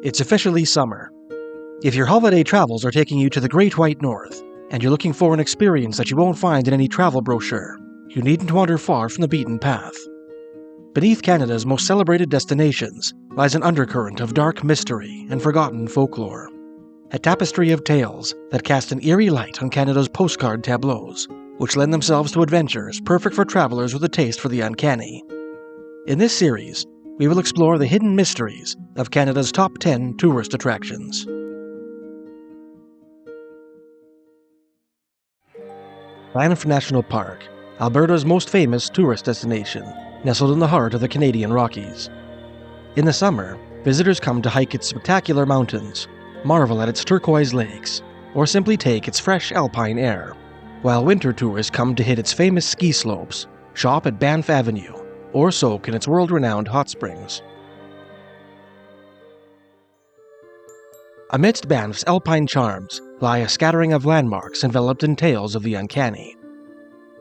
It's officially summer. If your holiday travels are taking you to the Great White North, and you're looking for an experience that you won't find in any travel brochure, you needn't wander far from the beaten path. Beneath Canada's most celebrated destinations lies an undercurrent of dark mystery and forgotten folklore. A tapestry of tales that cast an eerie light on Canada's postcard tableaus, which lend themselves to adventures perfect for travelers with a taste for the uncanny. In this series, we will explore the hidden mysteries of Canada's top 10 tourist attractions. Banff National Park, Alberta's most famous tourist destination, nestled in the heart of the Canadian Rockies. In the summer, visitors come to hike its spectacular mountains, marvel at its turquoise lakes, or simply take its fresh alpine air, while winter tourists come to hit its famous ski slopes, shop at Banff Avenue, or soak in its world-renowned hot springs. Amidst Banff's alpine charms lie a scattering of landmarks enveloped in tales of the uncanny.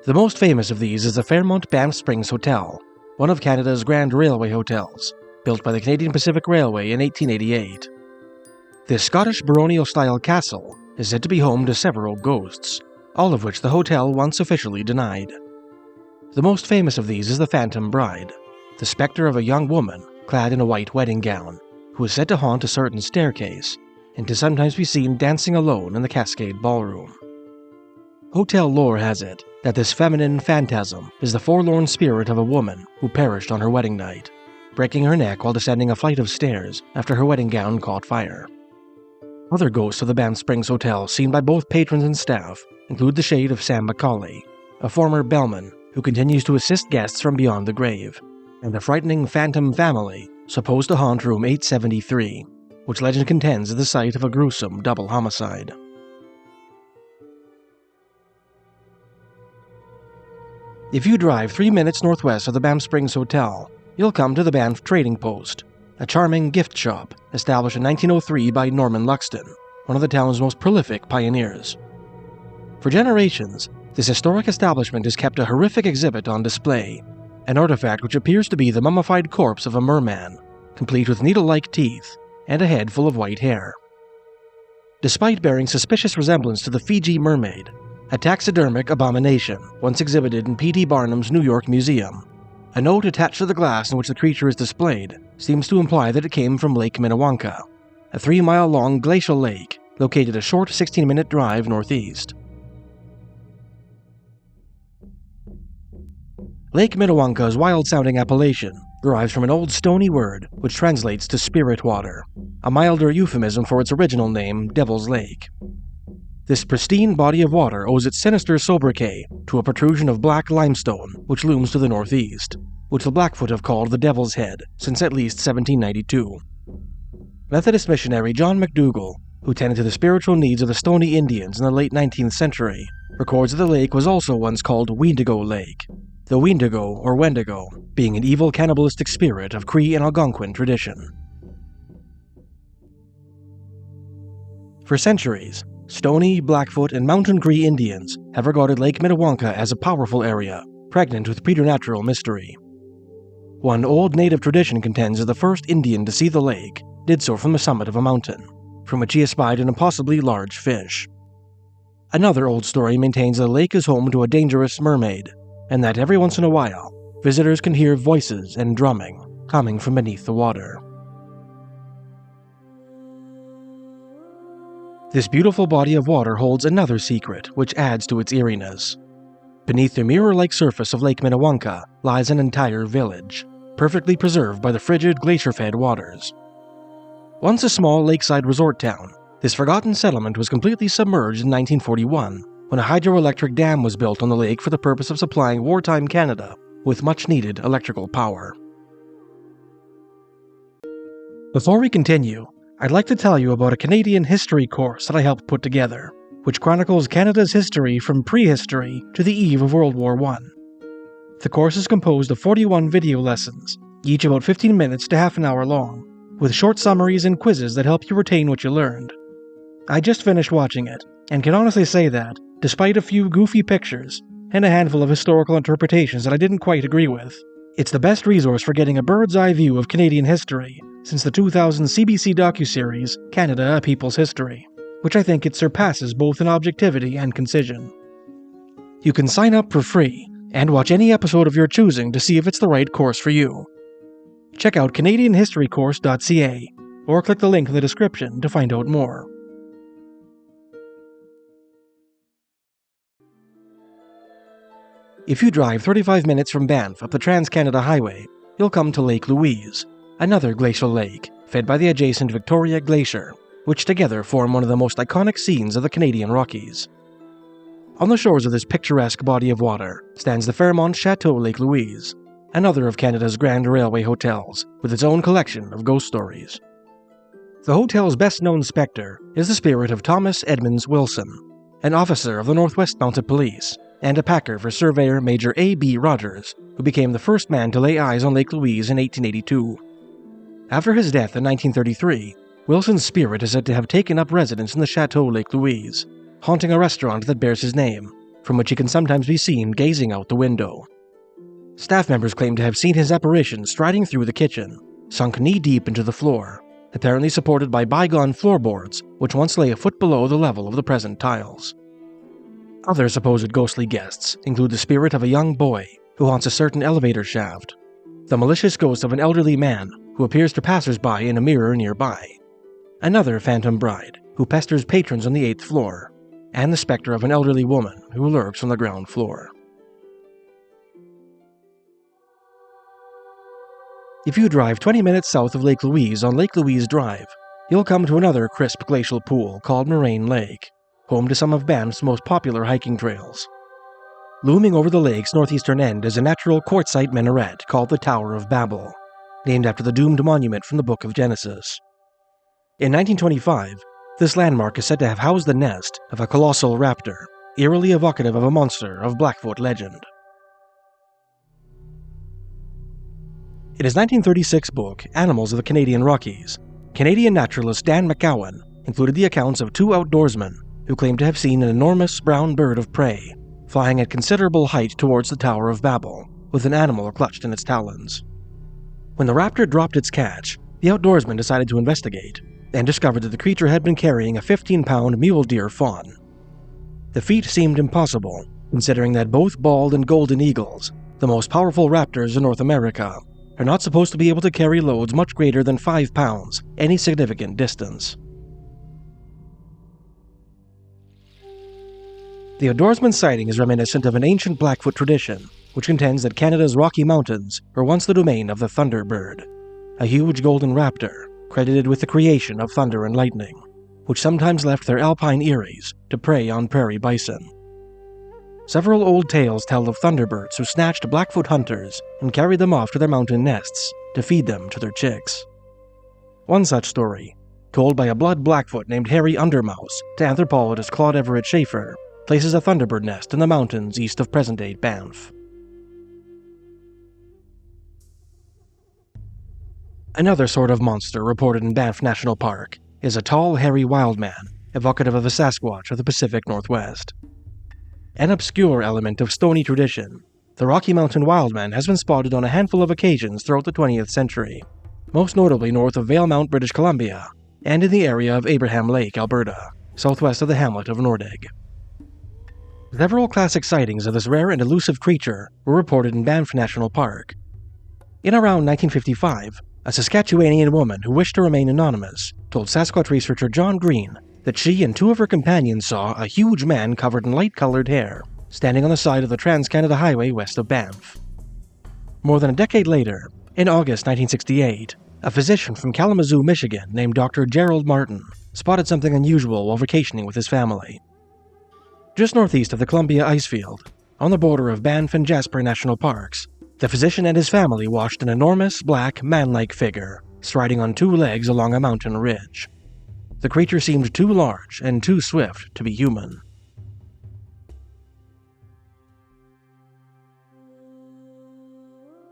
The most famous of these is the Fairmont Banff Springs Hotel, one of Canada's grand railway hotels, built by the Canadian Pacific Railway in 1888. This Scottish baronial-style castle is said to be home to several ghosts, all of which the hotel once officially denied. The most famous of these is the Phantom Bride, the specter of a young woman clad in a white wedding gown, who is said to haunt a certain staircase, and to sometimes be seen dancing alone in the Cascade Ballroom. Hotel lore has it that this feminine phantasm is the forlorn spirit of a woman who perished on her wedding night, breaking her neck while descending a flight of stairs after her wedding gown caught fire. Other ghosts of the Banff Springs Hotel seen by both patrons and staff include the shade of Sam Macaulay, a former bellman who continues to assist guests from beyond the grave, and the frightening phantom family supposed to haunt room 873, which legend contends is the site of a gruesome double homicide. If you drive 3 minutes northwest of the Banff Springs Hotel, you'll come to the Banff Trading Post, a charming gift shop established in 1903 by Norman Luxton, one of the town's most prolific pioneers. For generations, this historic establishment has kept a horrific exhibit on display, an artifact which appears to be the mummified corpse of a merman, complete with needle-like teeth and a head full of white hair. Despite bearing suspicious resemblance to the Fiji mermaid, a taxidermic abomination once exhibited in P.T. Barnum's New York Museum, a note attached to the glass in which the creature is displayed seems to imply that it came from Lake Minnewanka, a 3-mile-long glacial lake located a short 16-minute drive northeast. Lake Minnewanka's wild-sounding appellation derives from an old stony word which translates to spirit water, a milder euphemism for its original name, Devil's Lake. This pristine body of water owes its sinister sobriquet to a protrusion of black limestone which looms to the northeast, which the Blackfoot have called the Devil's Head since at least 1792. Methodist missionary John McDougall, who tended to the spiritual needs of the Stoney Indians in the late 19th century, records that the lake was also once called Weendigo Lake, the Weendigo or Wendigo being an evil cannibalistic spirit of Cree and Algonquin tradition. For centuries, Stoney, Blackfoot, and Mountain Cree Indians have regarded Lake Minnewanka as a powerful area, pregnant with preternatural mystery. One old native tradition contends that the first Indian to see the lake did so from the summit of a mountain, from which he espied an impossibly large fish. Another old story maintains that the lake is home to a dangerous mermaid, and that every once in a while, visitors can hear voices and drumming coming from beneath the water. This beautiful body of water holds another secret which adds to its eeriness. Beneath the mirror-like surface of Lake Minnewanka lies an entire village, perfectly preserved by the frigid glacier-fed waters. Once a small lakeside resort town, this forgotten settlement was completely submerged in 1941 when a hydroelectric dam was built on the lake for the purpose of supplying wartime Canada with much-needed electrical power. Before we continue, I'd like to tell you about a Canadian history course that I helped put together, which chronicles Canada's history from prehistory to the eve of World War I. The course is composed of 41 video lessons, each about 15 minutes to half an hour long, with short summaries and quizzes that help you retain what you learned. I just finished watching it, and can honestly say that, despite a few goofy pictures and a handful of historical interpretations that I didn't quite agree with, it's the best resource for getting a bird's-eye view of Canadian history since the 2000 CBC docuseries Canada: A People's History, which I think it surpasses both in objectivity and concision. You can sign up for free and watch any episode of your choosing to see if it's the right course for you. Check out CanadianHistoryCourse.ca or click the link in the description to find out more. If you drive 35 minutes from Banff up the Trans-Canada Highway, you'll come to Lake Louise, another glacial lake fed by the adjacent Victoria Glacier, which together form one of the most iconic scenes of the Canadian Rockies. On the shores of this picturesque body of water stands the Fairmont Chateau Lake Louise, another of Canada's grand railway hotels, with its own collection of ghost stories. The hotel's best-known spectre is the spirit of Thomas Edmonds Wilson, an officer of the Northwest Mounted Police, and a packer for Surveyor Major A.B. Rogers, who became the first man to lay eyes on Lake Louise in 1882. After his death in 1933, Wilson's spirit is said to have taken up residence in the Chateau Lake Louise, haunting a restaurant that bears his name, from which he can sometimes be seen gazing out the window. Staff members claim to have seen his apparition striding through the kitchen, sunk knee-deep into the floor, apparently supported by bygone floorboards which once lay a foot below the level of the present tiles. Other supposed ghostly guests include the spirit of a young boy who haunts a certain elevator shaft, the malicious ghost of an elderly man who appears to passers-by in a mirror nearby, another phantom bride who pesters patrons on the 8th floor, and the specter of an elderly woman who lurks on the ground floor. If you drive 20 minutes south of Lake Louise on Lake Louise Drive, you'll come to another crisp glacial pool called Moraine Lake, home to some of Banff's most popular hiking trails. Looming over the lake's northeastern end is a natural quartzite minaret called the Tower of Babel, named after the doomed monument from the Book of Genesis. In 1925, this landmark is said to have housed the nest of a colossal raptor, eerily evocative of a monster of Blackfoot legend. In his 1936 book, Animals of the Canadian Rockies, Canadian naturalist Dan McGowan included the accounts of two outdoorsmen who claimed to have seen an enormous brown bird of prey, flying at considerable height towards the Tower of Babel, with an animal clutched in its talons. When the raptor dropped its catch, the outdoorsmen decided to investigate, and discovered that the creature had been carrying a 15-pound mule deer fawn. The feat seemed impossible, considering that both bald and golden eagles, the most powerful raptors in North America, are not supposed to be able to carry loads much greater than 5 pounds any significant distance. The outdoorsman sighting is reminiscent of an ancient Blackfoot tradition, which contends that Canada's Rocky Mountains were once the domain of the Thunderbird, a huge golden raptor credited with the creation of thunder and lightning, which sometimes left their alpine eyries to prey on prairie bison. Several old tales tell of Thunderbirds who snatched Blackfoot hunters and carried them off to their mountain nests to feed them to their chicks. One such story, told by a blood Blackfoot named Harry Undermouse to anthropologist Claude Everett Schaefer, places a Thunderbird nest in the mountains east of present-day Banff. Another sort of monster reported in Banff National Park is a tall, hairy wildman, evocative of a Sasquatch of the Pacific Northwest. An obscure element of stony tradition, the Rocky Mountain wildman has been spotted on a handful of occasions throughout the 20th century, most notably north of Valemount, British Columbia, and in the area of Abraham Lake, Alberta, southwest of the hamlet of Nordegg. Several classic sightings of this rare and elusive creature were reported in Banff National Park. In around 1955, a Saskatchewanian woman who wished to remain anonymous told Sasquatch researcher John Green that she and two of her companions saw a huge man covered in light-colored hair standing on the side of the Trans-Canada Highway west of Banff. More than a decade later, in August 1968, a physician from Kalamazoo, Michigan named Dr. Gerald Martin spotted something unusual while vacationing with his family. Just northeast of the Columbia Icefield, on the border of Banff and Jasper National Parks, the physician and his family watched an enormous, black, man-like figure striding on two legs along a mountain ridge. The creature seemed too large and too swift to be human.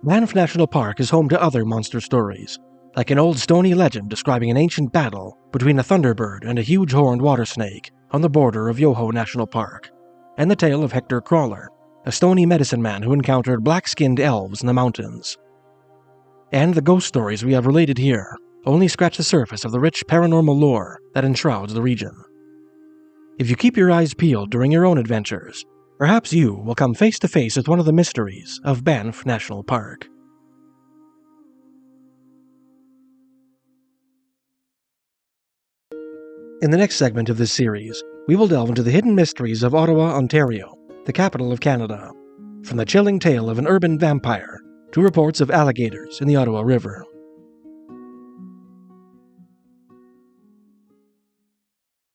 Banff National Park is home to other monster stories, like an old stony legend describing an ancient battle between a thunderbird and a huge horned water snake on the border of Yoho National Park, and the tale of Hector Crawler, a stony medicine man who encountered black-skinned elves in the mountains. And the ghost stories we have related here only scratch the surface of the rich paranormal lore that enshrouds the region. If you keep your eyes peeled during your own adventures, perhaps you will come face to face with one of the mysteries of Banff National Park. In the next segment of this series, we will delve into the hidden mysteries of Ottawa, Ontario, the capital of Canada, from the chilling tale of an urban vampire to reports of alligators in the Ottawa River.